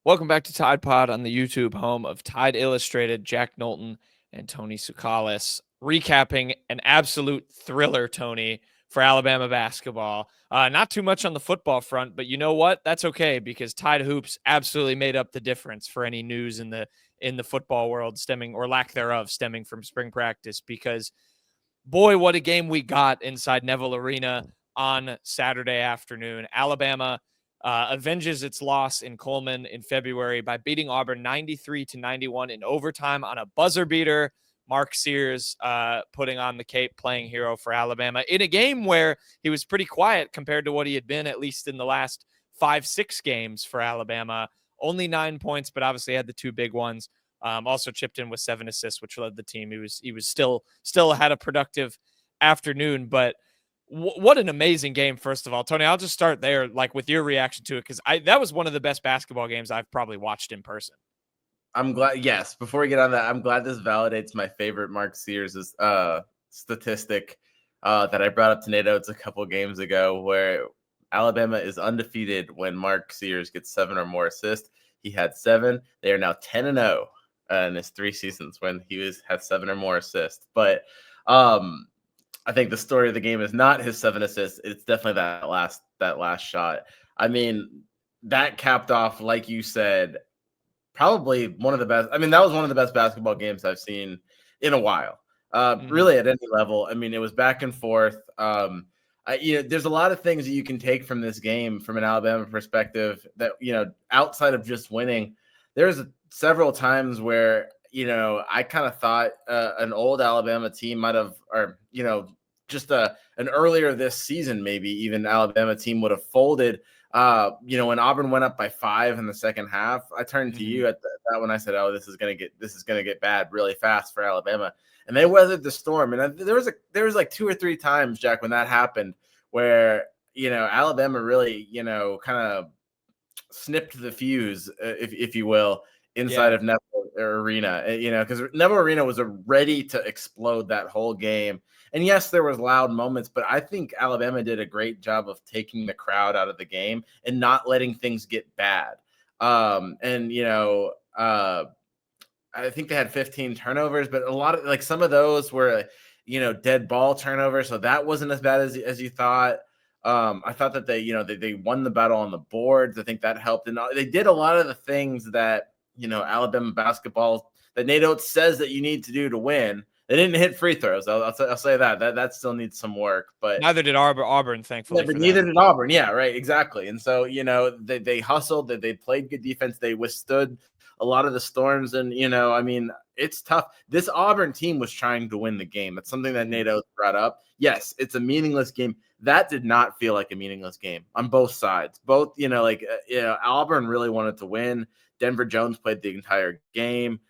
Welcome back to Tide Pod on the YouTube home of Tide Illustrated. Jack Knowlton and Tony Tsoukalis recapping an absolute thriller, Tony, for Alabama basketball. Not too much on the football front, but you know what? That's okay because Tide Hoops absolutely made up the difference for any news in the football world stemming or lack thereof stemming from spring practice. Because boy, what a game we got inside Neville Arena on Saturday afternoon. Alabama avenges its loss in Coleman in February by beating Auburn 93-91 in overtime on a buzzer beater. Mark Sears putting on the cape, playing hero for Alabama in a game where he was pretty quiet compared to what he had been, at least in the last 5-6 games for Alabama. Only 9 points, but obviously had the two big ones. Also chipped in with 7 assists, which led the team. He was still had a productive afternoon, but what an amazing game. First of all, Tony, I'll just start there, like with your reaction to it, because that was one of the best basketball games I've probably watched in person. I'm glad. Yes, before we get on that, I'm glad this validates my favorite Mark Sears statistic that I brought up to Nate Oats a couple games ago, where Alabama is undefeated when Mark Sears gets 7 or more assists. He had 7. They are now 10-0 in his 3 seasons when he had 7 or more assists. But I think the story of the game is not his 7 assists. It's definitely that last shot. I mean, that capped off, like you said, probably one of the best. I mean, that was one of the best basketball games I've seen in a while. Really, at any level. I mean, it was back and forth. There's a lot of things that you can take from this game from an Alabama perspective that, outside of just winning, there's several times where, I kind of thought an old Alabama team might have, or, just an earlier this season, maybe even Alabama team would have folded. When Auburn went up by 5 in the second half, I turned to you at that when I said, "Oh, this is gonna get bad really fast for Alabama," and they weathered the storm. And there was like 2 or 3 times, Jack, when that happened, where Alabama really kind of snipped the fuse, if you will, inside of Neville Arena. Because Neville Arena was ready to explode that whole game. And yes, there was loud moments, but I think Alabama did a great job of taking the crowd out of the game and not letting things get bad. I think they had 15 turnovers, but a lot of some of those were, dead ball turnovers. So that wasn't as bad as you thought. I thought that they won the battle on the boards. I think that helped. And they did a lot of the things that, Alabama basketball that Nate Oats says that you need to do to win. They didn't hit free throws. I'll say that still needs some work. But neither did Auburn, thankfully. Yeah, but neither did Auburn. Yeah, right, exactly. And so they hustled. They played good defense. They withstood a lot of the storms. And it's tough. This Auburn team was trying to win the game. That's something that Nate Oats brought up. Yes, it's a meaningless game. That did not feel like a meaningless game on both sides. Both, Auburn really wanted to win. Denver Jones played the entire game.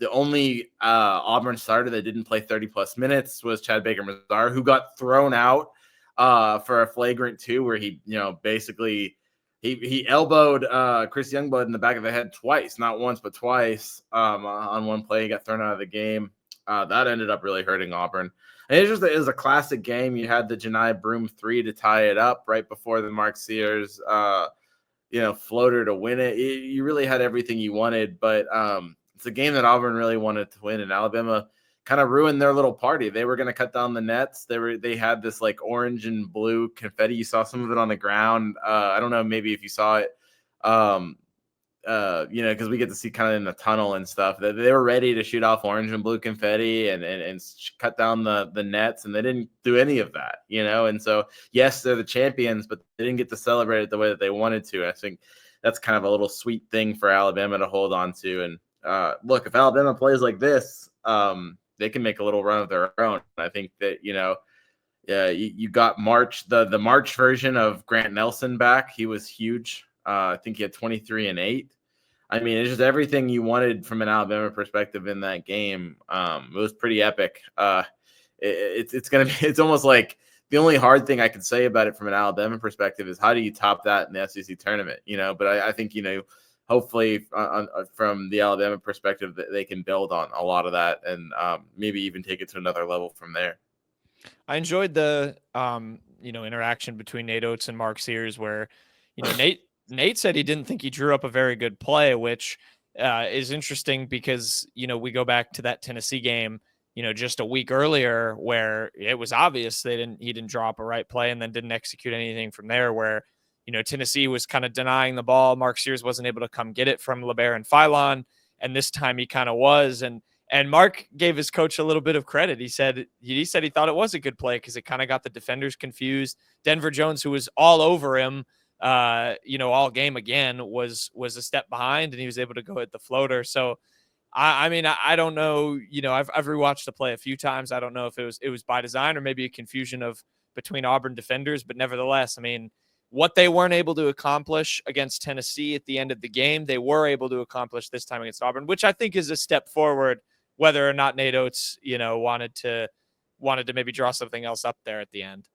The only Auburn starter that didn't play 30-plus minutes was Chad Baker-Mazar, who got thrown out for a flagrant 2 where he, basically he elbowed Chris Youngblood in the back of the head twice, not once, but twice on one play. He got thrown out of the game. That ended up really hurting Auburn. And it was a classic game. You had the Janai Broome 3 to tie it up right before the Mark Sears floater to win it. You really had everything you wanted, but it's a game that Auburn really wanted to win, and Alabama kind of ruined their little party. They were going to cut down the nets. They had this orange and blue confetti. You saw some of it on the ground. I don't know, maybe if you saw it, because we get to see kind of in the tunnel and stuff. They were ready to shoot off orange and blue confetti and cut down the nets, and they didn't do any of that. And so yes, they're the champions, but they didn't get to celebrate it the way that they wanted to. I think that's kind of a little sweet thing for Alabama to hold on to. And look, if Alabama plays like this, they can make a little run of their own. I think that, you got March, the March version of Grant Nelson back. He was huge. I think he had 23 and 8. I mean, it's just everything you wanted from an Alabama perspective in that game. It was pretty epic. It's almost like the only hard thing I could say about it from an Alabama perspective is how do you top that in the SEC tournament? But I think, hopefully from the Alabama perspective that they can build on a lot of that and maybe even take it to another level from there. I enjoyed the interaction between Nate Oats and Mark Sears where Nate said he didn't think he drew up a very good play, which is interesting because, we go back to that Tennessee game, just a week earlier where it was obvious he didn't draw up a right play and then didn't execute anything from there where, Tennessee was kind of denying the ball. Mark Sears wasn't able to come get it from LeBaron and Philon. And this time he kind of was. And Mark gave his coach a little bit of credit. He said he thought it was a good play because it kind of got the defenders confused. Denver Jones, who was all over him, all game again, was a step behind, and he was able to go hit the floater. So, I mean, I don't know. I've rewatched the play a few times. I don't know if it was by design or maybe a confusion of between Auburn defenders, but nevertheless, I mean, what they weren't able to accomplish against Tennessee at the end of the game, they were able to accomplish this time against Auburn, which I think is a step forward. Whether or not Nate Oats, wanted to maybe draw something else up there at the end.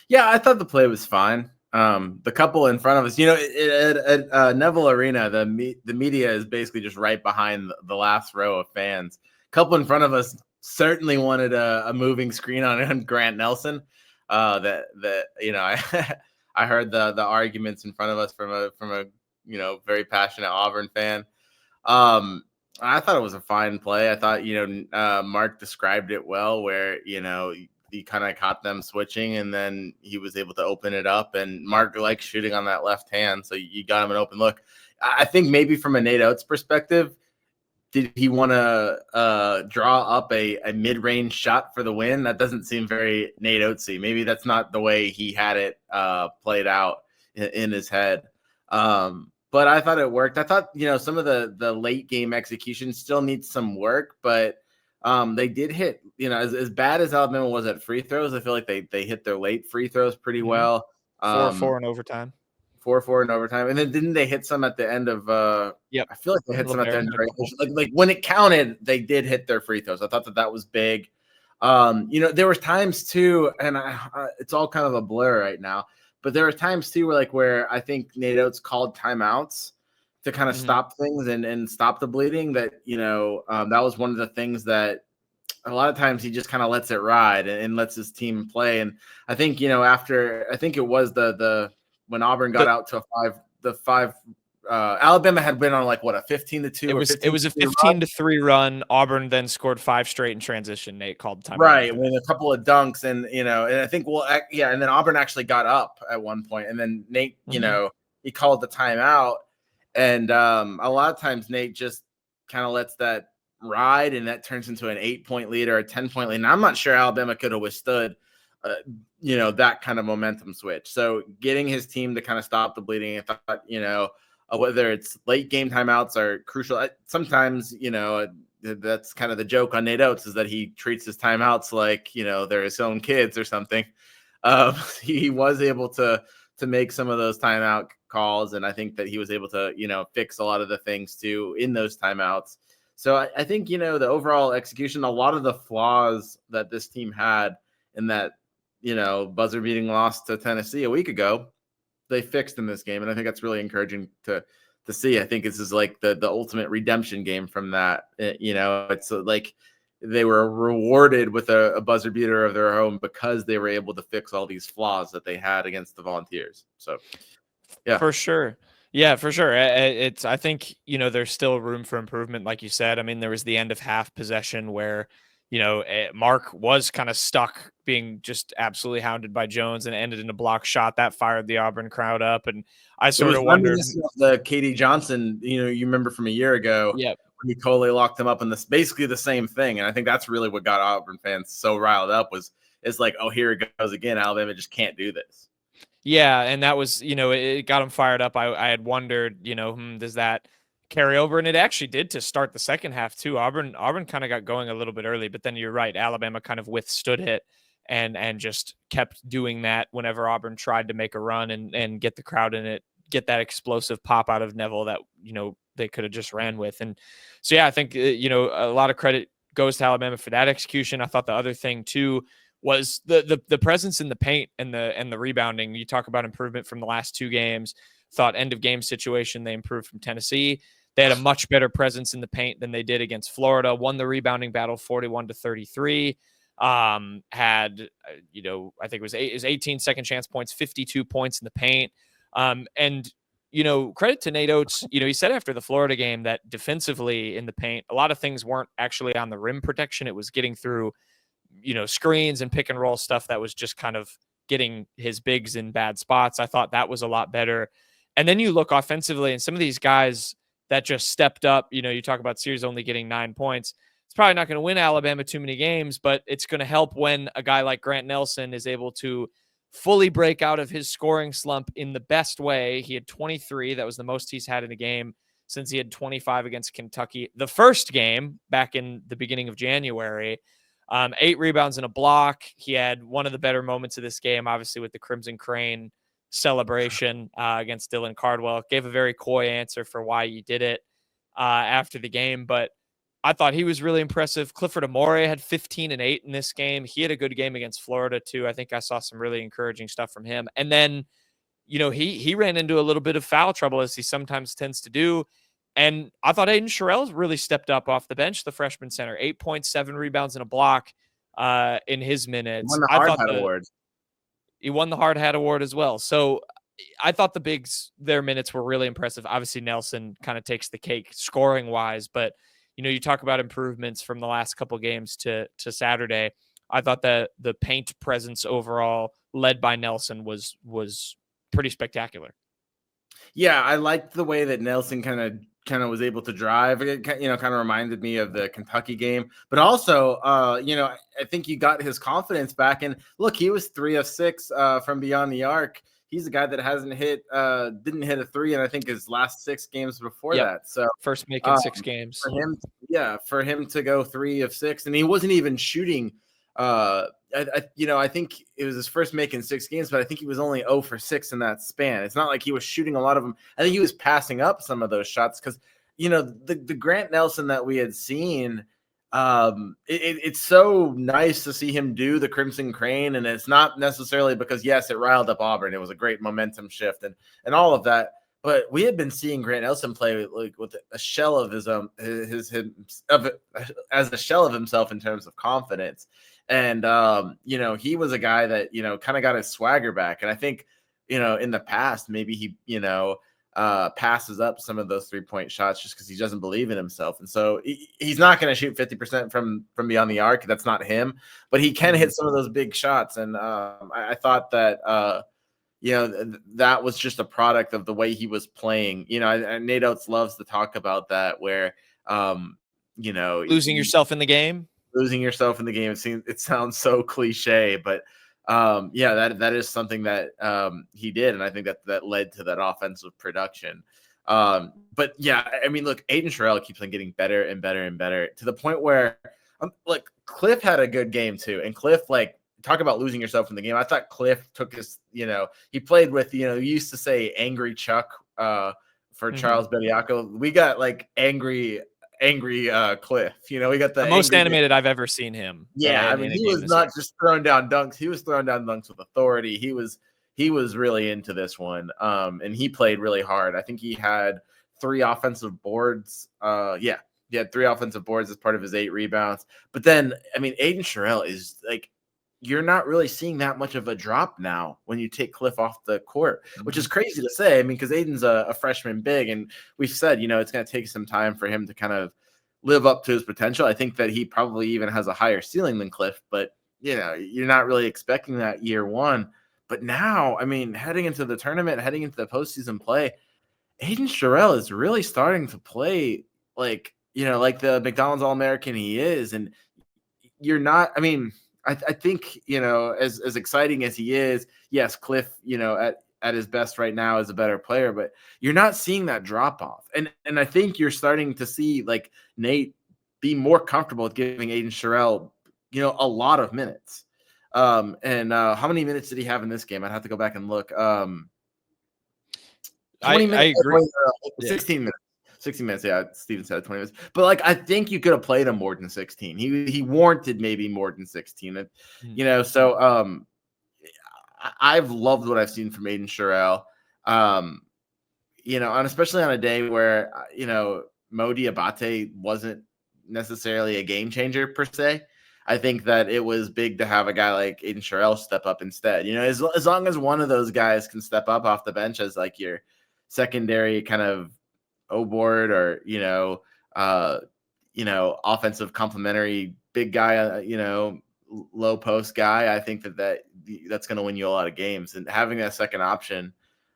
Yeah, I thought the play was fine. The couple in front of us, at Neville Arena, the media is basically just right behind the last row of fans. Couple in front of us certainly wanted a moving screen on Grant Nelson. I I heard the arguments in front of us from a very passionate Auburn fan. I thought it was a fine play. I thought Mark described it well, where he kind of caught them switching, and then he was able to open it up. And Mark likes shooting on that left hand, so you got him an open look. I think maybe from a Nate Oats perspective, did he want to draw up a mid-range shot for the win? That doesn't seem very Nate Oatsy. Maybe that's not the way he had it played out in his head. But I thought it worked. I thought, some of the late game execution still needs some work, but they did hit, as bad as Alabama was at free throws, I feel like they hit their late free throws pretty well. 4-4 in overtime. 4-4 in overtime. And then didn't they hit some at the end of Yep. I feel like they hit some at the end of regulation. Like when it counted, they did hit their free throws. I thought that was big. There were times too, and it's all kind of a blur right now, but there were times too where I think Nate Oats called timeouts to kind of stop things and stop the bleeding. That that was one of the things that a lot of times he just kind of lets it ride and lets his team play. And I think after I think it was the when Auburn got out to the five. Alabama had been on a 15-2. It was a 15-3 run. Auburn then scored 5 straight in transition. Nate called timeout. Right, with a couple of dunks, and and I think and then Auburn actually got up at one point, and then Nate, he called the timeout, and a lot of times Nate just kind of lets that ride, and that turns into an 8-point lead or a 10-point lead. And I'm not sure Alabama could have withstood that kind of momentum switch. So getting his team to kind of stop the bleeding, I thought, whether it's late game timeouts are crucial. Sometimes, that's kind of the joke on Nate Oats, is that he treats his timeouts like, they're his own kids or something. He was able to make some of those timeout calls. And I think that he was able to, fix a lot of the things too in those timeouts. So I think, the overall execution, a lot of the flaws that this team had in that, buzzer beating loss to Tennessee a week ago, they fixed in this game. And I think that's really encouraging to see. I think this is like the ultimate redemption game from that. It's like they were rewarded with a buzzer beater of their own because they were able to fix all these flaws that they had against the Volunteers. So, yeah. For sure. Yeah, for sure. I think, there's still room for improvement. Like you said, I mean, there was the end of half possession where, Mark was kind of stuck being just absolutely hounded by Jones, and it ended in a block shot that fired the Auburn crowd up. And I sort of wondered the KD Johnson, you remember from a year ago, when Nicole locked him up in this basically the same thing. And I think that's really what got Auburn fans so riled up is like, oh, here it goes again. Alabama just can't do this. Yeah, and that was, it got him fired up. I had wondered, does that carry over? And it actually did to start the second half too. Auburn kind of got going a little bit early, but then you're right, Alabama kind of withstood it and just kept doing that whenever Auburn tried to make a run and get the crowd in it, get that explosive pop out of Neville that, they could have just ran with. And so, yeah, I think, a lot of credit goes to Alabama for that execution. I thought the other thing too was the presence in the paint and the rebounding. You talk about improvement from the last 2 games. Thought end of game situation, they improved from Tennessee. They had a much better presence in the paint than they did against Florida. Won the rebounding battle 41-33. Had I think it was 18 second chance points, 52 points in the paint. And credit to Nate Oats. He said after the Florida game that defensively in the paint, a lot of things weren't actually on the rim protection. It was getting through, screens and pick and roll stuff that was just kind of getting his bigs in bad spots. I thought that was a lot better. And then you look offensively, and some of these guys that just stepped up, you talk about Sears only getting 9 points. It's probably not going to win Alabama too many games, but it's going to help when a guy like Grant Nelson is able to fully break out of his scoring slump in the best way. He had 23. That was the most he's had in a game since he had 25 against Kentucky. The first game back in the beginning of January, 8 rebounds and a block. He had one of the better moments of this game, obviously with the Crimson Crane celebration against Dylan Cardwell. Gave a very coy answer for why he did it after the game, but I thought he was really impressive. Clifford Amoruyi had 15 and 8 in this game. He had a good game against Florida too. I think I saw some really encouraging stuff from him. And then, he ran into a little bit of foul trouble, as he sometimes tends to do. And I thought Aiden Sherrell really stepped up off the bench, the freshman center, 8.7 rebounds and a block in his minutes. Won the hard hat award. He won the hard hat award as well. So I thought the bigs, their minutes were really impressive. Obviously, Nelson kind of takes the cake scoring wise, but you talk about improvements from the last couple games to Saturday. I thought that the paint presence overall, led by Nelson, was pretty spectacular. Yeah, I liked the way that Nelson kind of was able to drive. It kind of reminded me of the Kentucky game, but also, I think you got his confidence back. And look, he was 3 of 6 from beyond the arc. He's a guy that didn't hit a 3 in I think his last 6 games before that. So first making 6 games for him to go 3 of 6, and he wasn't even shooting. I think it was his first make in 6 games, but I think he was only 0 for 6 in that span. It's not like he was shooting a lot of them. I think he was passing up some of those shots because the Grant Nelson that we had seen. It's so nice to see him do the Crimson Crane, and it's not necessarily because yes, it riled up Auburn. It was a great momentum shift and all of that. But we had been seeing Grant Nelson play like with a shell of his as a shell of himself in terms of confidence. And he was a guy that kind of got his swagger back. And I think in the past maybe he passes up some of those 3-point shots just because he doesn't believe in himself. And so he's not going to shoot 50% from beyond the arc. That's not him, but he can hit some of those big shots. And I thought that, that was just a product of the way he was playing. Nate Oats loves to talk about that where, losing yourself in the game. It sounds so cliche, but that is something that he did, and I think that led to that offensive production. But yeah, I mean, look, Aiden Sherrell keeps on getting better and better and better to the point where, Cliff had a good game too, and Cliff, talk about losing yourself in the game. I thought Cliff took his, he played with, you used to say angry Chuck for Charles Bediako. We got angry Cliff. We got the most animated I've ever seen him. Yeah, I mean, he was not just throwing down dunks. He was throwing down dunks with authority. He was really into this one, and he played really hard. I think he had 3 offensive boards. He had 3 offensive boards as part of his 8 rebounds. But then, I mean, Aiden Sherrell is you're not really seeing that much of a drop now when you take Cliff off the court, which is crazy to say. I mean, because Aiden's a freshman big, and we've said, it's going to take some time for him to kind of live up to his potential. I think that he probably even has a higher ceiling than Cliff, but, you're not really expecting that year one. But now, I mean, heading into the tournament, heading into the postseason play, Aiden Sherrell is really starting to play like the McDonald's All-American he is. And you're not, I mean, I think, as exciting as he is, yes, Cliff, at his best right now is a better player, but you're not seeing that drop off. And I think you're starting to see Nate be more comfortable with giving Aiden Sherrell, a lot of minutes. How many minutes did he have in this game? I'd have to go back and look. 20 minutes, I agree. 16 minutes. 60 minutes, yeah. Steven said 20 minutes, but I think you could have played him more than 16. He warranted maybe more than 16. So I've loved what I've seen from Aiden Sherrell. And especially on a day where Mo Diabate wasn't necessarily a game changer per se. I think that it was big to have a guy like Aiden Sherrell step up instead. As long as one of those guys can step up off the bench as your secondary kind of O-board or, offensive complementary big guy, low post guy. I think that's going to win you a lot of games. And having that second option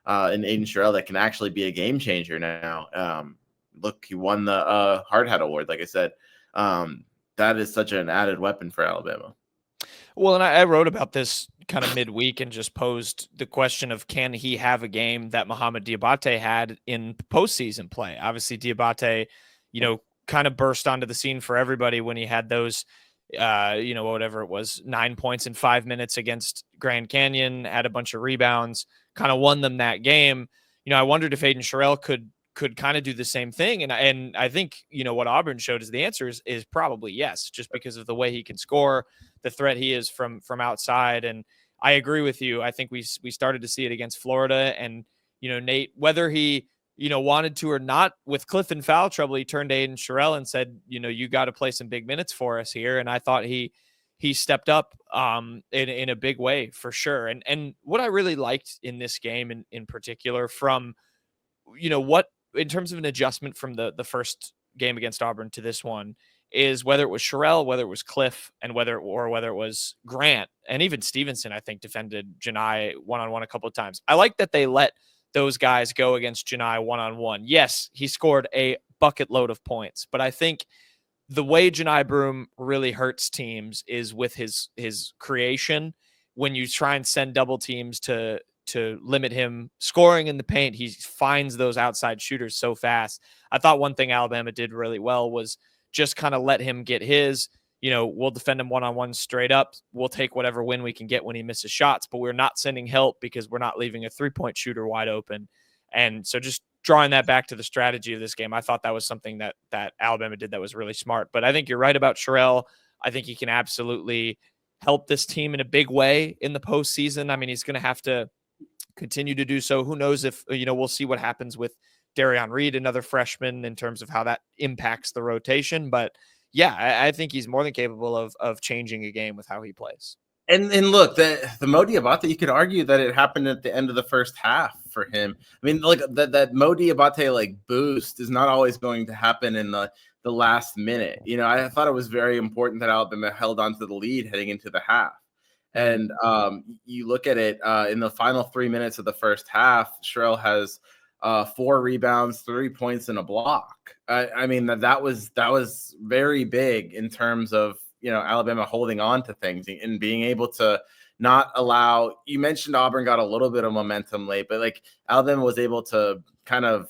in Aiden Sherrell that can actually be a game changer now. Look, he won the Hard Hat Award, like I said. That is such an added weapon for Alabama. Well, and I wrote about this kind of midweek and just posed the question of, can he have a game that Mohamed Diabate had in postseason play? Obviously, Diabate, kind of burst onto the scene for everybody when he had those, whatever it was, 9 points in 5 minutes against Grand Canyon, had a bunch of rebounds, kind of won them that game. I wondered if Aiden Sherrell could kind of do the same thing. And I think, what Auburn showed is the answer is probably yes, just because of the way he can score, the threat he is from outside. And I agree with you. I think we started to see it against Florida, and, Nate, whether he, wanted to or not, with Cliff in foul trouble, he turned to Aiden Sherrell and said, you got to play some big minutes for us here. And I thought he stepped up in a big way for sure. And what I really liked in this game in particular from, what, in terms of an adjustment from the first game against Auburn to this one, is whether it was Sherrell, whether it was Cliff, and whether it was Grant, and even Stevenson, I think, defended Janai one-on-one a couple of times. I like that they let those guys go against Janai one-on-one. Yes, he scored a bucket load of points, but I think the way Janai Broome really hurts teams is with his creation. When you try and send double teams to limit him scoring in the paint, he finds those outside shooters so fast. I thought one thing Alabama did really well was just kind of let him get his, we'll defend him one-on-one straight up. We'll take whatever win we can get when he misses shots, but we're not sending help because we're not leaving a three-point shooter wide open. And so just drawing that back to the strategy of this game, I thought that was something that Alabama did that was really smart. But I think you're right about Sherrell. I think he can absolutely help this team in a big way in the postseason. I mean, he's going to have to continue to do so. Who knows if, we'll see what happens with Darian Reed, another freshman, in terms of how that impacts the rotation. But yeah, I think he's more than capable of changing a game with how he plays. And look, the Mo Diabate, you could argue that it happened at the end of the first half for him. I mean, like that Mo Diabate boost is not always going to happen in the last minute. I thought it was very important that Alabama held on to the lead heading into the half. And you look at it in the final 3 minutes of the first half, Sherrell has 4 rebounds, 3 points, and a block. I mean, that was very big in terms of, Alabama holding on to things and being able to not allow. You mentioned Auburn got a little bit of momentum late, but Alabama was able to kind of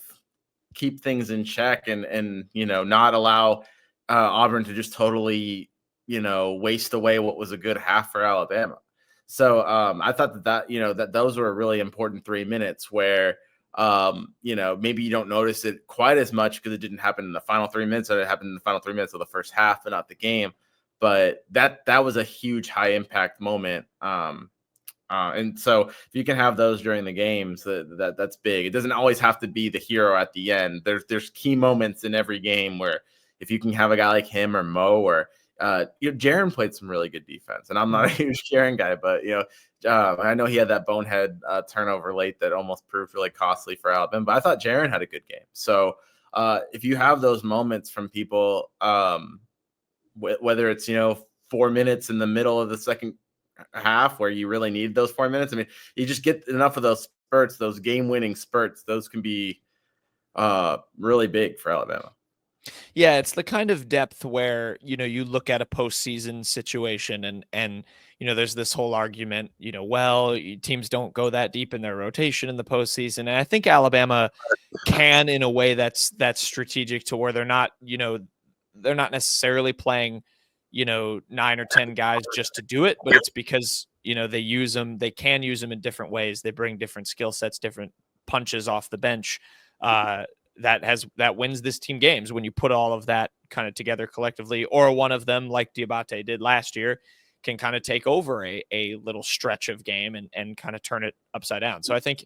keep things in check and not allow Auburn to just totally waste away what was a good half for Alabama. So I thought that those were a really important 3 minutes where maybe you don't notice it quite as much because it didn't happen in the final 3 minutes, or it happened in the final 3 minutes of the first half and not the game. But that was a huge high impact moment. And so if you can have those during the games, that's big. It doesn't always have to be the hero at the end. There's key moments in every game where if you can have a guy like him or Mo or Jaron played some really good defense, and I'm not a huge Jaron guy, but I know he had that bonehead turnover late that almost proved really costly for Alabama. But I thought Jaron had a good game. So if you have those moments from people, whether it's 4 minutes in the middle of the second half where you really need those 4 minutes, I mean, you just get enough of those spurts, those game-winning spurts. Those can be really big for Alabama. Yeah, it's the kind of depth where, you look at a postseason situation and there's this whole argument, teams don't go that deep in their rotation in the postseason. And I think Alabama can, in a way that's strategic, to where they're not necessarily playing, 9 or 10 guys just to do it, but it's because, they can use them in different ways. They bring different skill sets, different punches off the bench. That wins this team games when you put all of that kind of together collectively, or one of them, like Diabate did last year, can kind of take over a little stretch of game and kind of turn it upside down. So I think,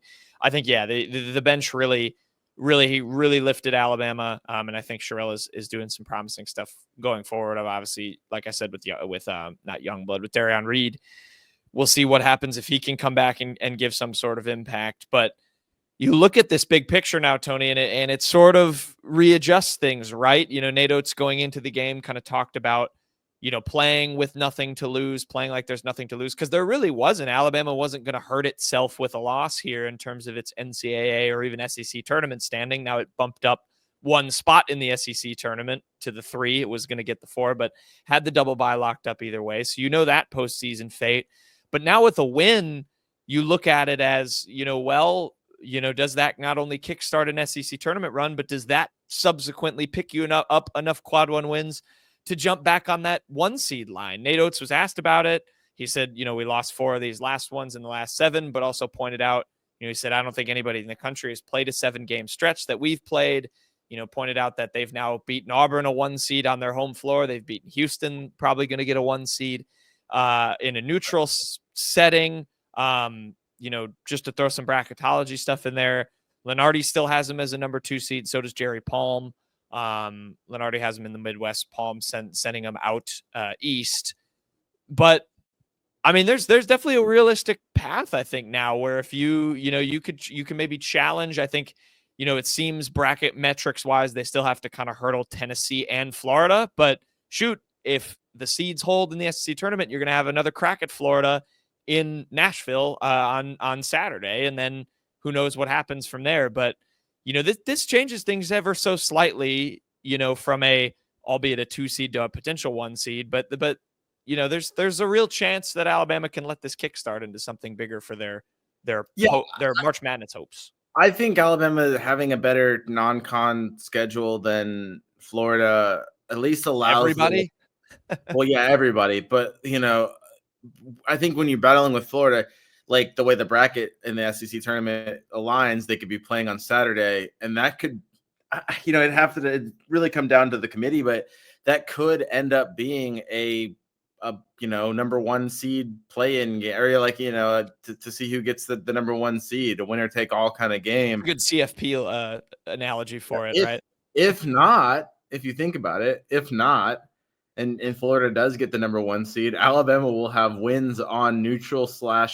yeah, the bench really lifted Alabama. And I think Sherrell is doing some promising stuff going forward. Obviously, like I said, with not Youngblood, with Darian Reed, we'll see what happens if he can come back and give some sort of impact. But you look at this big picture now, Tony, and it sort of readjusts things, right? Nate Oats going into the game kind of talked about, playing with nothing to lose, playing like there's nothing to lose, because there really wasn't. Alabama wasn't going to hurt itself with a loss here in terms of its NCAA or even SEC tournament standing. Now it bumped up one spot in the SEC tournament to the 3. It was going to get the 4, but had the double bye locked up either way. So that postseason fate. But now with a win, you look at it as, does that not only kickstart an SEC tournament run, but does that subsequently pick you up enough quad 1 wins to jump back on that 1 seed line? Nate Oats was asked about it. He said, we lost 4 of these last ones in the last 7, but also pointed out, he said, I don't think anybody in the country has played a 7-game stretch that we've played. Pointed out that they've now beaten Auburn a 1 seed on their home floor. They've beaten Houston, probably going to get a 1 seed in a neutral setting. Just to throw some bracketology stuff in there, Lenardi still has him as a number 2 seed. So does Jerry Palm. Lenardi has him in the Midwest. Palm sending him out east. But I mean, there's definitely a realistic path, I think, now where if you can maybe challenge. I think, it seems bracket metrics wise, they still have to kind of hurdle Tennessee and Florida. But shoot, if the seeds hold in the SEC tournament, you're going to have another crack at Florida in Nashville on Saturday, and then who knows what happens from there. But this changes things ever so slightly, from albeit a 2 seed to a potential 1 seed. But there's a real chance that Alabama can let this kickstart into something bigger for their March Madness hopes. I think Alabama having a better non-con schedule than Florida at least allows everybody. Well, yeah, everybody. But, I think when you're battling with Florida, like the way the bracket in the SEC tournament aligns, they could be playing on Saturday. And that could, it'd have to really come down to the committee, but that could end up being a number 1 seed play-in area, like, to see who gets the number 1 seed, a winner take all kind of game. Good CFP analogy for it, right? If not, if you think about it, if not, and Florida does get the number 1 seed, Alabama will have wins on neutral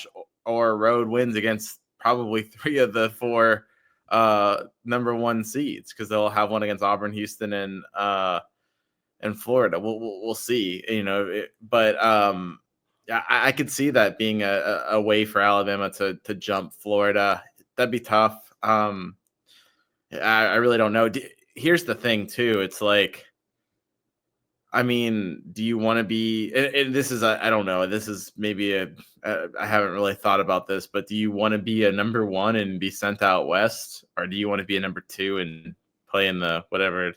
/ or road wins against probably 3 of the 4 number 1 seeds, because they'll have one against Auburn, Houston, and Florida. We'll see, but I could see that being a way for Alabama to jump Florida. That'd be tough. I really don't know. Here's the thing too. It's like, I mean, do you want to be, and this is, I don't know, this is maybe I haven't really thought about this, but do you want to be a number 1 and be sent out west, or do you want to be a number 2 and play in the, whatever,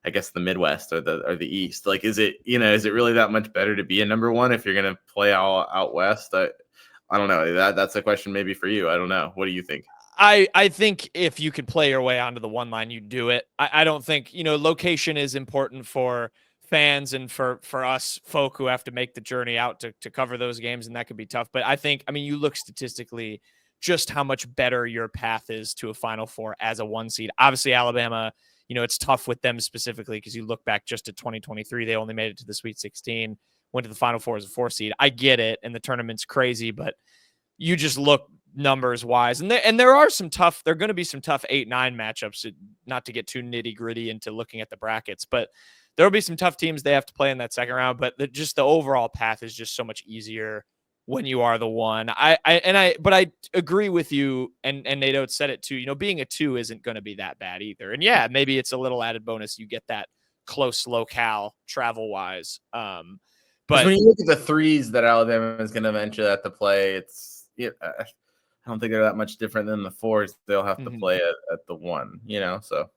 I guess the Midwest or the East? Like, is it really that much better to be a number 1 if you're going to play all out west? I don't know. That's a question maybe for you. I don't know. What do you think? I think if you could play your way onto the 1 line, you do it. I don't think, location is important for fans and for us folk who have to make the journey out to cover those games, and that could be tough. But I think, you look statistically just how much better your path is to a Final Four as a 1 seed. Obviously, Alabama, it's tough with them specifically because you look back just at 2023, they only made it to the Sweet 16, went to the Final Four as a 4 seed. I get it, and the tournament's crazy, but you just look numbers wise, and there are there are going to be some tough 8-9 matchups, not to get too nitty gritty into looking at the brackets, but there will be some tough teams they have to play in that second round. But the overall path is just so much easier when you are the 1. But I agree with you, and Nate Oats said it too. Being a 2 isn't going to be that bad either. And yeah, maybe it's a little added bonus. You get that close locale travel wise. But when you look at the 3s that Alabama is going to eventually have to play, it's I don't think they're that much different than the 4s they'll have to play at the 1. So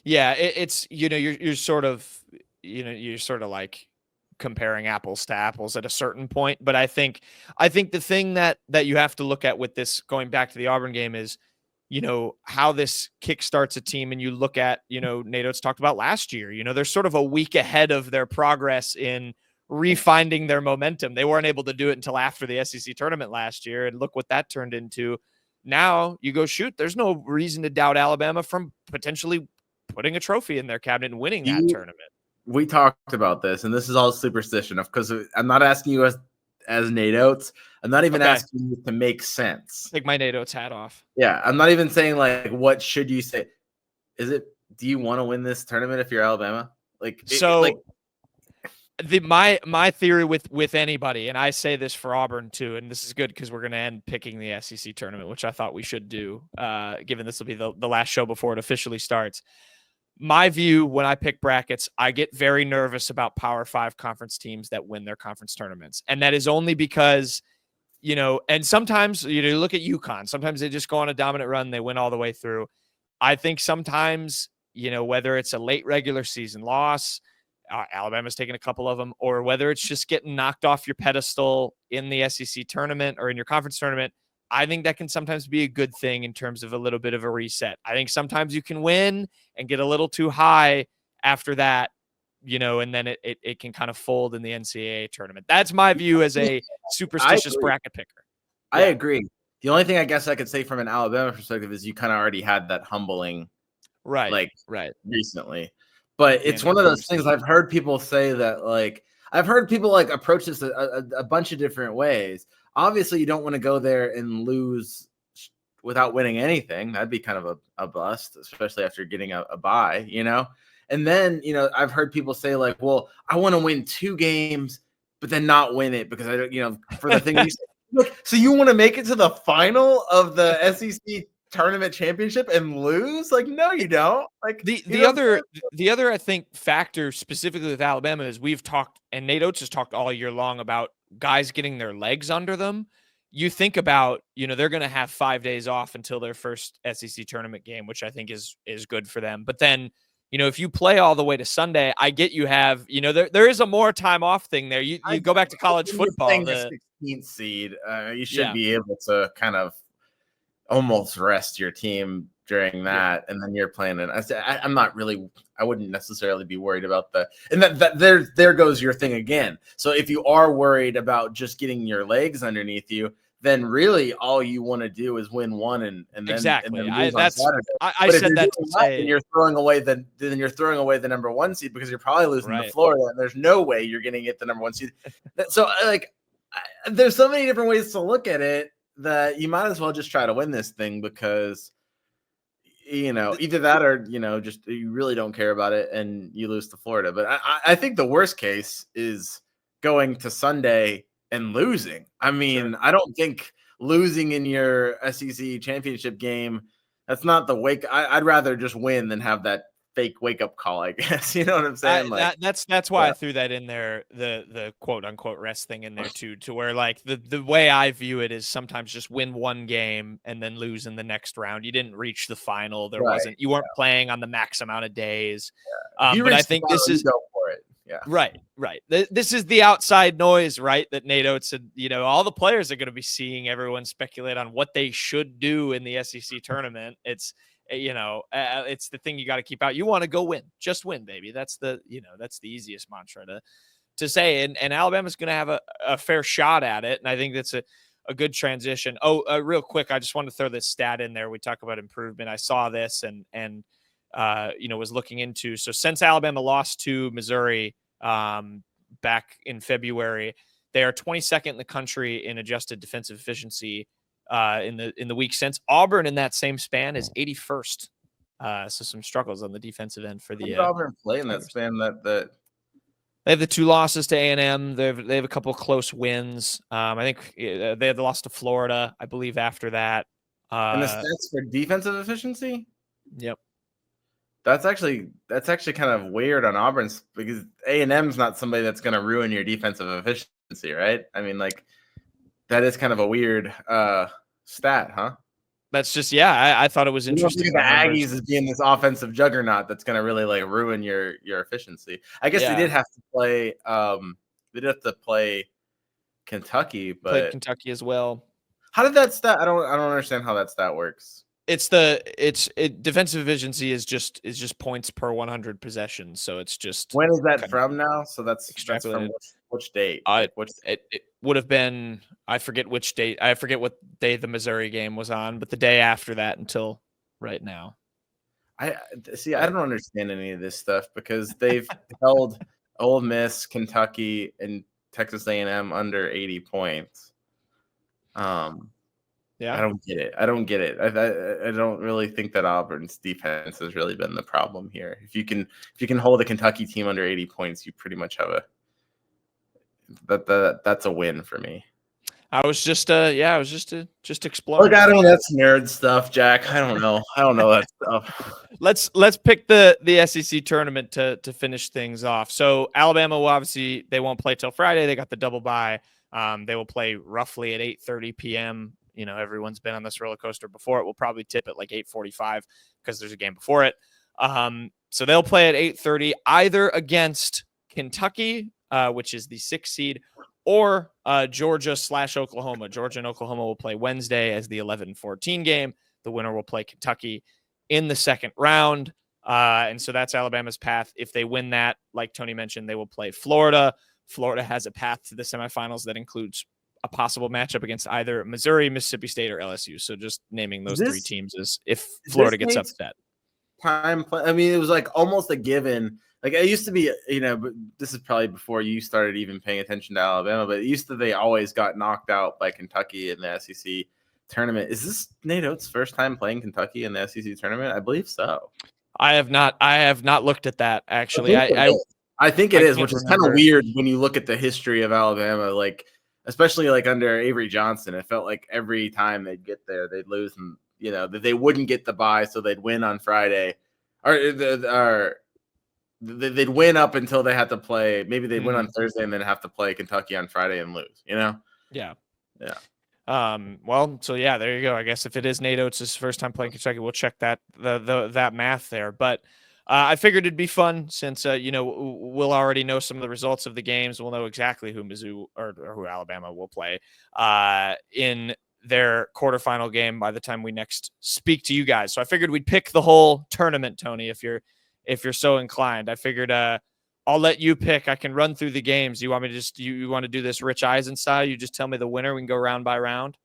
yeah, it's you're sort of like comparing apples to apples at a certain point. But I think the thing that you have to look at with this, going back to the Auburn game, is, how this kickstarts a team. And you look at, Nate Oats talked about last year, they're sort of a week ahead of their progress in refinding their momentum. They weren't able to do it until after the SEC tournament last year. And look what that turned into. Now you go, shoot, there's no reason to doubt Alabama from potentially putting a trophy in their cabinet and winning that tournament. We talked about this, and this is all superstition, because I'm not asking you as Nate Oats. I'm not even Okay. asking you to make sense. Take my Nate Oats hat off. Yeah, I'm not even saying like what should you say. Do you want to win this tournament if you're Alabama? So my theory with anybody, and I say this for Auburn too, and this is good because we're going to end picking the SEC tournament, which I thought we should do, given this will be the last show before it officially starts. My view when I pick brackets, I get very nervous about Power 5 conference teams that win their conference tournaments, and that is only because and sometimes look at UConn. Sometimes they just go on a dominant run, they win all the way through. I think sometimes whether it's a late regular season loss. Alabama's taken a couple of them, or whether it's just getting knocked off your pedestal in the SEC tournament or in your conference tournament, I think that can sometimes be a good thing in terms of a little bit of a reset. I think sometimes you can win and get a little too high after that, and then it can kind of fold in the NCAA tournament. That's my view as a superstitious bracket picker. I agree. The only thing I guess I could say from an Alabama perspective is you kind of already had that humbling, right, recently. But it's one of those things I've heard people say that I've heard people approach this a bunch of different ways. Obviously, you don't want to go there and lose without winning anything. That'd be kind of a bust, especially after getting a bye, And then, I've heard people say well, I want to win 2 games, but then not win it because for the thing you said, look, so you want to make it to the final of the SEC tournament championship and lose? No, you don't. The other I think factor specifically with Alabama is we've talked, and Nate Oats has talked all year long about guys getting their legs under them. You think about, they're going to have 5 days off until their first SEC tournament game, which I think is good for them. But then, if you play all the way to Sunday, I get you have, there is a more time off thing there. You go back to college football. The 16th seed, you should be able to kind of almost rest your team during that, and then you're playing it. I wouldn't necessarily be worried about there goes your thing again. So if you are worried about just getting your legs underneath you, then really all you want to do is win one and then exactly. And then lose on Saturday. I said that to say, and you're throwing away the number 1 seed because you're probably losing to Florida, and there's no way you're going to get the number 1 seed. So there's so many different ways to look at it that you might as well just try to win this thing because either that or just you really don't care about it and you lose to Florida. But I think the worst case is going to Sunday and losing. I mean, I don't think losing in your SEC championship game, that's not the wake. I'd rather just win than have that fake wake up call, I guess. You know what I'm saying? That's why I threw that in there, the quote unquote rest thing in there too, to where the way I view it is sometimes just win 1 game and then lose in the next round. You didn't reach the final. You weren't playing on the max amount of days. But I think this is go for it. Yeah. Right. This is the outside noise, right? That Nate Oats said, all the players are going to be seeing everyone speculate on what they should do in the SEC tournament. It's the thing you got to keep out. You want to go win, just win, baby. That's the easiest mantra to say. And Alabama's going to have a fair shot at it. And I think that's a good transition. Real quick, I just want to throw this stat in there. We talk about improvement. I saw this and was looking into. So since Alabama lost to Missouri back in February, they are 22nd in the country in adjusted defensive efficiency in the week since. Auburn in that same span is 81st. So some struggles on the defensive end for the Auburn play in that span that they have the 2 losses to A&M. They have a couple of close wins. I think they had the loss to Florida, I believe, after that. And the stats for defensive efficiency? Yep. That's actually kind of weird on Auburn's because A&M's not somebody that's going to ruin your defensive efficiency, right? I mean, that is kind of a weird stat, huh? That's just, I thought it was interesting. The Aggies as being this offensive juggernaut that's going to really ruin your efficiency. I guess they did have to play. They did have to play Kentucky, but played Kentucky as well. How did that stat? I don't understand how that stat works. Defensive efficiency is just points per 100 possessions. So it's just, when is that from now? So that's from which date? It would have been, I forget which date. I forget what day the Missouri game was on, but the day after that until right now. I don't understand any of this stuff because they've held Ole Miss, Kentucky, and Texas A&M under 80 points. Yeah. I don't get it. I don't really think that Auburn's defense has really been the problem here. If you can hold a Kentucky team under 80 points, you pretty much have that's a win for me. I was just exploring. Look, I don't know. That's nerd stuff, Jack. I don't know. That stuff. Let's pick the SEC tournament to finish things off. So Alabama will obviously they won't play till Friday. They got the double bye. They will play roughly at 8:30 p.m. You know, everyone's been on this roller coaster before. It will probably tip at like 8:45 because there's a game before it. So they'll play at 8:30 either against Kentucky, which is the 6th seed, or Georgia/Oklahoma. Georgia and Oklahoma will play Wednesday as the 11-14 game. The winner will play Kentucky in the second round. And so that's Alabama's path. If they win that, like Tony mentioned, they will play Florida. Florida has a path to the semifinals that includes a possible matchup against either Missouri, Mississippi State, or LSU. So just naming those three teams is if Florida gets upset. I mean, it was like almost a given. Like it used to be, but this is probably before you started even paying attention to Alabama, but it used to they always got knocked out by Kentucky in the SEC tournament. Is this Nate Oats' first time playing Kentucky in the SEC tournament? I believe so. I have not looked at that actually. I think it is, which is kind of weird when you look at the history of Alabama, like especially like under Avery Johnson. It felt like every time they'd get there, they'd lose, and that they wouldn't get the bye, so they'd win on Friday, or they'd win up until they had to play. Maybe they'd win on Thursday and then have to play Kentucky on Friday and lose. Yeah. Well, so yeah, there you go. I guess if it is Nate Oats' first time playing Kentucky, we'll check that that math there. But I figured it'd be fun since we'll already know some of the results of the games. We'll know exactly who Mizzou or who Alabama will play in their quarterfinal game by the time we next speak to you guys. So I figured we'd pick the whole tournament, Tony, if you're so inclined. I figured I'll let you pick. I can run through the games. You want me to just you want to do this Rich Eisen style? You just tell me the winner. We can go round by round.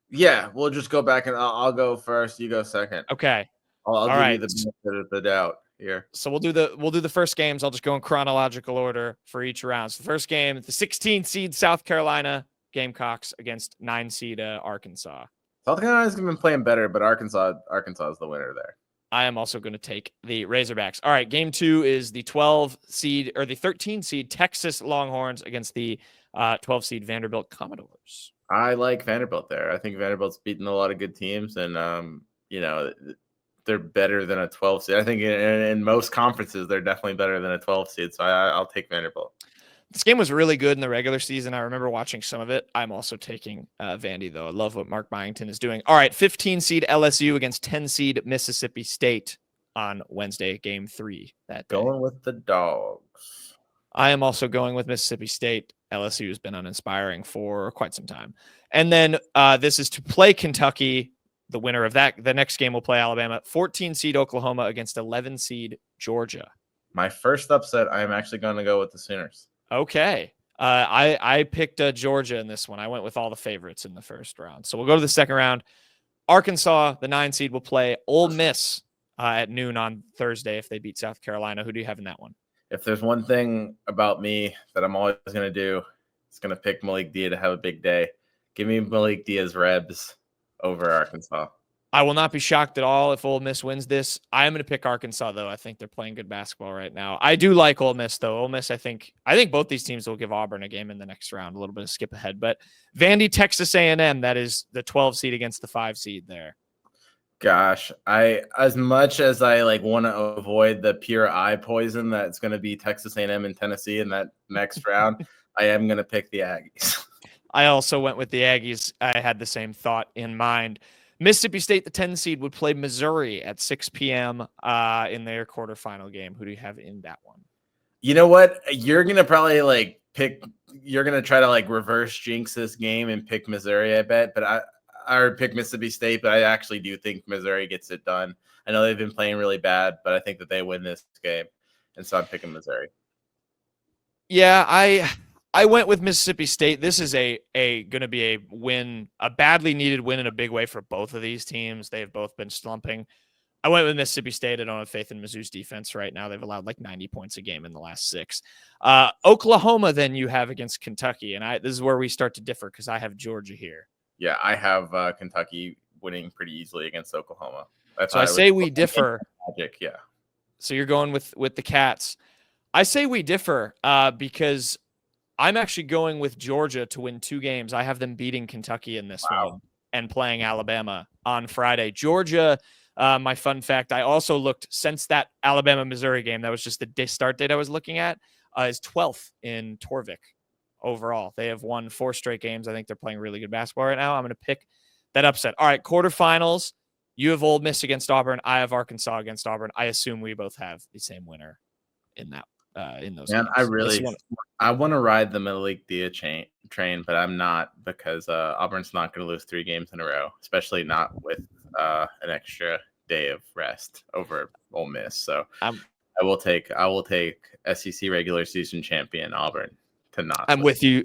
Yeah, we'll just go back and I'll go first. You go second. Okay. I'll give you the benefit of the doubt here. So we'll do the first games. I'll just go in chronological order for each round. So the first game, the 16 seed South Carolina Gamecocks against 9 seed Arkansas. South Carolina's been playing better, but Arkansas is the winner there. I am also going to take the Razorbacks. All right, game 2 is the 12 seed or the 13 seed Texas Longhorns against the 12 seed Vanderbilt Commodores. I like Vanderbilt there. I think Vanderbilt's beaten a lot of good teams, and they're better than a 12 seed. I think in most conferences they're definitely better than a 12 seed. So I'll take Vanderbilt. This game was really good in the regular season. I remember watching some of it. I'm also taking Vandy, though. I love what Mark Byington is doing. All right, 15 seed LSU against 10 seed Mississippi State on Wednesday, game 3 that day. Going with the Dogs. I am also going with Mississippi State. LSU has been uninspiring for quite some time. And then this is to play Kentucky. The winner of that, the next game will play Alabama. 14 seed Oklahoma against 11 seed Georgia. My first upset, I am actually going to go with the Sooners. Okay. I picked Georgia in this one. I went with all the favorites in the first round. So we'll go to the second round. Arkansas, the 9 seed, will play Ole Miss at noon on Thursday if they beat South Carolina. Who do you have in that one? If there's one thing about me that I'm always going to do, it's going to pick Malik Diaz to have a big day. Give me Malik Diaz Rebs over Arkansas. I will not be shocked at all if Ole Miss wins this. I am going to pick Arkansas, though. I think they're playing good basketball right now. I do like Ole Miss, though. Ole Miss, I think both these teams will give Auburn a game in the next round. A little bit of skip ahead. But Vandy, Texas A&M, that is the 12 seed against the 5 seed there. Gosh, as much as I want to avoid the pure eye poison that's going to be Texas A&M and Tennessee in that next round, I am going to pick the Aggies. I also went with the Aggies. I had the same thought in mind. Mississippi State, the 10 seed, would play Missouri at 6 p.m. In their quarterfinal game. Who do you have in that one? You know what? You're going to probably pick – you're going to try to reverse jinx this game and pick Missouri, I bet. But I would pick Mississippi State, but I actually do think Missouri gets it done. I know they've been playing really bad, but I think that they win this game. And so I'm picking Missouri. Yeah, I went with Mississippi State. This is going to be a win, a badly needed win in a big way for both of these teams. They have both been slumping. I went with Mississippi State. I don't have faith in Mizzou's defense right now. They've allowed like 90 points a game in the last 6. Oklahoma, then you have against Kentucky. And this is where we start to differ because I have Georgia here. Yeah, I have Kentucky winning pretty easily against Oklahoma. So I say we differ. Magic, yeah. So you're going with the Cats. I say we differ because I'm actually going with Georgia to win 2 games. I have them beating Kentucky in this one and playing Alabama on Friday. Georgia, my fun fact, I also looked since that Alabama-Missouri game, that was just the start date I was looking at, is 12th in Torvik overall. They have won 4 straight games. I think they're playing really good basketball right now. I'm going to pick that upset. All right, quarterfinals. You have Ole Miss against Auburn. I have Arkansas against Auburn. I assume we both have the same winner in that. In those games. I want to ride the Malik Dia train, but I'm not because Auburn's not going to lose 3 games in a row, especially not with an extra day of rest over Ole Miss. So I will take SEC regular season champion Auburn to not. I'm with you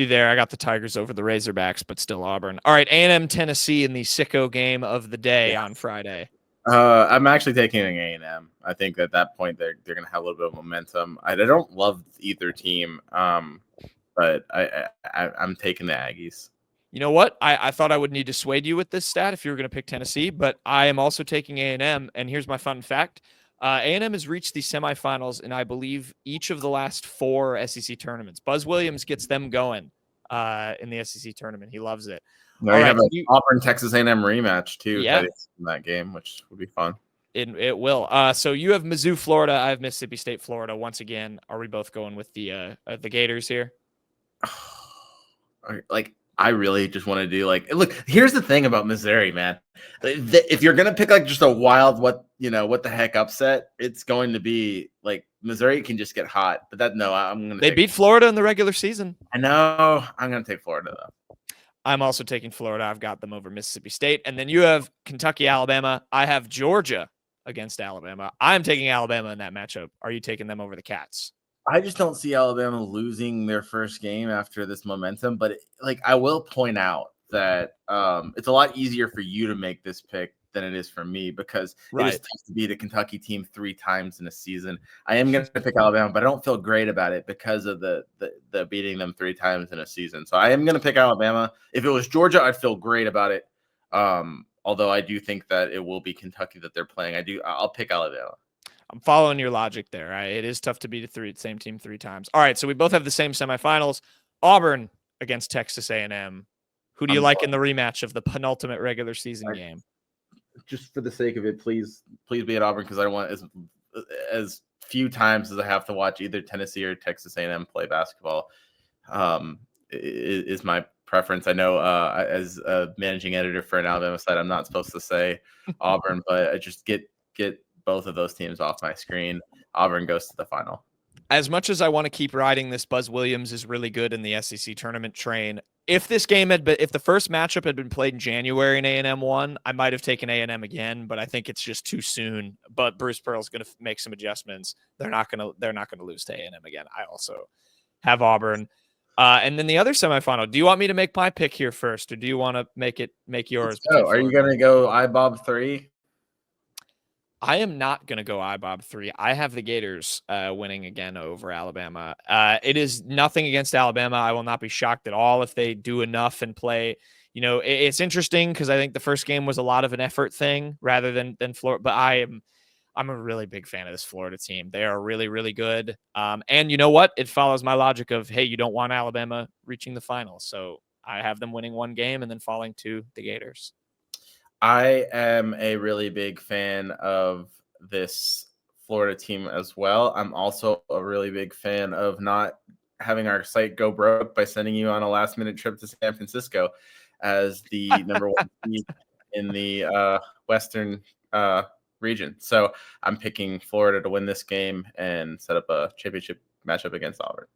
there. I got the Tigers over the Razorbacks, but still Auburn. All right, A&M Tennessee in the sicko game of the day on Friday. I'm actually taking A&M. I think at that point they're going to have a little bit of momentum. I don't love either team, but I'm taking the Aggies. You know what? I thought I would need to sway you with this stat if you were going to pick Tennessee, but I am also taking A&M. And here's my fun fact: A&M has reached the semifinals in, I believe, each of the last 4 SEC tournaments. Buzz Williams gets them going in the SEC tournament. He loves it. No, you have an Auburn Texas A&M rematch too. Yeah, in that game, which would be fun. It will. So you have Mizzou, Florida. I have Mississippi State, Florida. Once again, are we both going with the Gators here? Like, I really just want to do look. Here's the thing about Missouri, man. If you're gonna pick like just a wild what the heck upset, it's going to be like Missouri can just get hot. But I'm gonna. They beat Florida in the regular season. I know. I'm gonna take Florida though. I'm also taking Florida. I've got them over Mississippi State. And then you have Kentucky, Alabama. I have Georgia against Alabama. I'm taking Alabama in that matchup. Are you taking them over the Cats? I just don't see Alabama losing their first game after this momentum. But I will point out that it's a lot easier for you to make this pick than it is for me because it is tough to beat a Kentucky team 3 times in a season. I am going to pick Alabama, but I don't feel great about it because of the beating them 3 times in a season. So I am going to pick Alabama. If it was Georgia, I'd feel great about it. Although I do think that it will be Kentucky that they're playing. I'll pick Alabama. I'm following your logic there. Right? It is tough to beat the same team 3 times. All right, so we both have the same semifinals. Auburn against Texas A&M. Who do you like in the rematch of the penultimate regular season game? Just for the sake of it, please be at Auburn because I want as few times as I have to watch either Tennessee or Texas A&M play basketball. Is my preference. I know as a managing editor for an Alabama site, I'm not supposed to say Auburn, but I just get both of those teams off my screen. Auburn goes to the final. As much as I want to keep riding this Buzz Williams is really good in the SEC tournament train, if the first matchup had been played in January and A&M won, I might have taken A&M again, but I think it's just too soon. But Bruce Pearl's going to make some adjustments. They're not going to lose to A&M again. I also have Auburn. And then the other semifinal. Do you want me to make my pick here first, or do you want to make yours? So, are you going to go IBOB 3? I am not going to go IBOB 3. I have the Gators winning again over Alabama. It is nothing against Alabama. I will not be shocked at all if they do enough and play. It's interesting because I think the first game was a lot of an effort thing rather than Florida. But I'm a really big fan of this Florida team. They are really, really good. And you know what? It follows my logic of, hey, you don't want Alabama reaching the final. So I have them winning 1 game and then falling to the Gators. I am a really big fan of this Florida team as well. I'm also a really big fan of not having our site go broke by sending you on a last-minute trip to San Francisco as the number 1 seed in the Western region. So I'm picking Florida to win this game and set up a championship matchup against Auburn.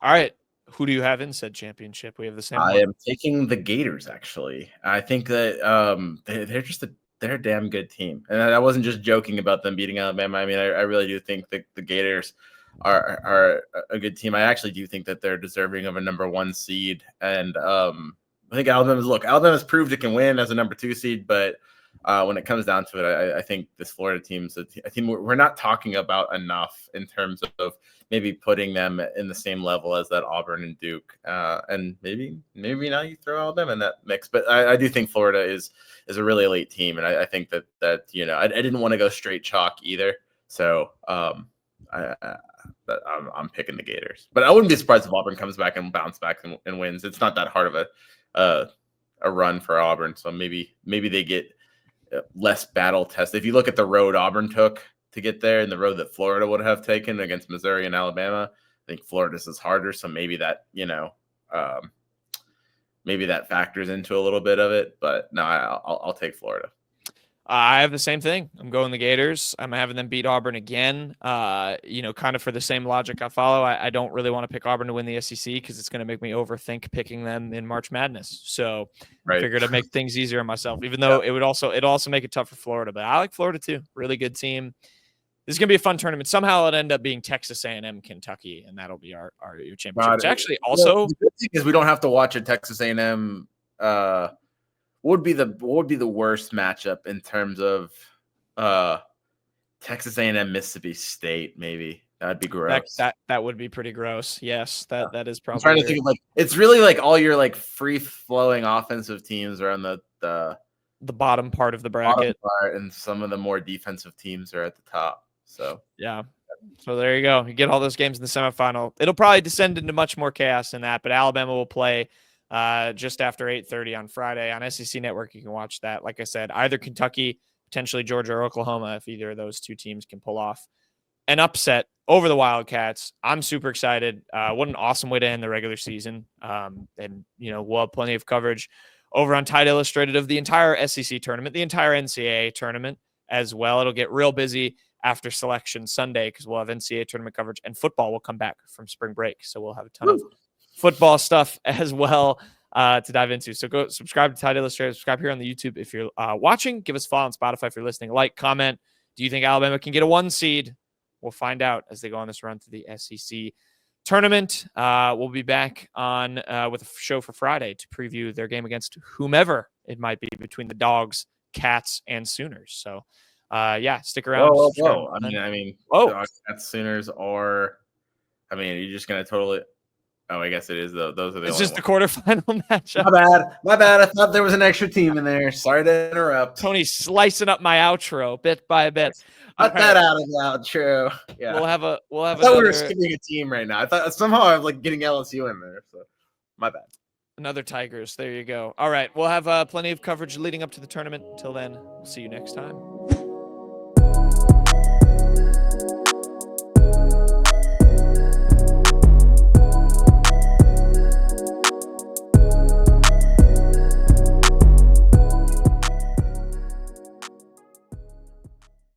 All right. Who do you have in said championship? We have the same. I am taking the Gators, actually. I think that they're a damn good team. And I wasn't just joking about them beating Alabama. I mean, I really do think that the Gators are a good team. I actually do think that they're deserving of a number 1 seed. And I think Alabama's proved it can win as a number 2 seed, but when it comes down to it, I think this Florida team's a team we're not talking about enough in terms of maybe putting them in the same level as that Auburn and Duke, and maybe now you throw Alabama in that mix. But I do think Florida is a really elite team, and I think that I didn't want to go straight chalk either, so I'm picking the Gators. But I wouldn't be surprised if Auburn comes back and bounce back and wins. It's not that hard of a run for Auburn, so maybe they get less battle test. If you look at the road Auburn took to get there and the road that Florida would have taken against Missouri and Alabama, I think Florida's is harder. So maybe that, maybe that factors into a little bit of it. But no, I'll take Florida. I have the same thing. I'm going the Gators. I'm having them beat Auburn again. Kind of for the same logic I follow. I don't really want to pick Auburn to win the SEC because it's going to make me overthink picking them in March Madness. So I figured I'd make things easier on myself, even though it would also make it tough for Florida. But I like Florida too. Really good team. This is going to be a fun tournament. Somehow it'll end up being Texas A&M, Kentucky, and that'll be our championship. It's actually also the good thing is we don't have to watch a Texas A&M. What would be the worst matchup in terms of Texas A&M Mississippi State? Maybe that'd be gross. That would be pretty gross. Yes, that is probably. I'm trying to think of it's really all your free flowing offensive teams are on the bottom part of the bracket, and some of the more defensive teams are at the top. So yeah. So there you go. You get all those games in the semifinal. It'll probably descend into much more chaos than that, but Alabama will play just after 8:30 on Friday on SEC Network. You can watch that. Like I said, either Kentucky, potentially Georgia or Oklahoma, if either of those two teams can pull off an upset over the Wildcats. I'm super excited. What an awesome way to end the regular season. And we'll have plenty of coverage over on Tide Illustrated of the entire SEC tournament, the entire NCAA tournament as well. It'll get real busy after Selection Sunday because we'll have NCAA tournament coverage, and football will come back from spring break. So we'll have a ton of football stuff as well to dive into. So go subscribe to Tide Illustrated, subscribe here on the YouTube if you're watching. Give us a follow on Spotify if you're listening. Like, comment. Do you think Alabama can get a 1 seed? We'll find out as they go on this run to the SEC tournament. We'll be back on with a show for Friday to preview their game against whomever it might be between the Dogs, Cats, and Sooners. So, stick around. Whoa. I mean, Dogs, Cats, Sooners, or you're just gonna totally. Oh, I guess it is though. Those are the. It's just the quarterfinal matchup. My bad. I thought there was an extra team in there. Sorry to interrupt. Tony slicing up my outro bit by bit. Cut that out of the outro. Yeah, we'll have. I thought we were skipping a team right now. I thought somehow I'm getting LSU in there. So my bad. Another Tigers. There you go. All right, we'll have plenty of coverage leading up to the tournament. Until then, we'll see you next time.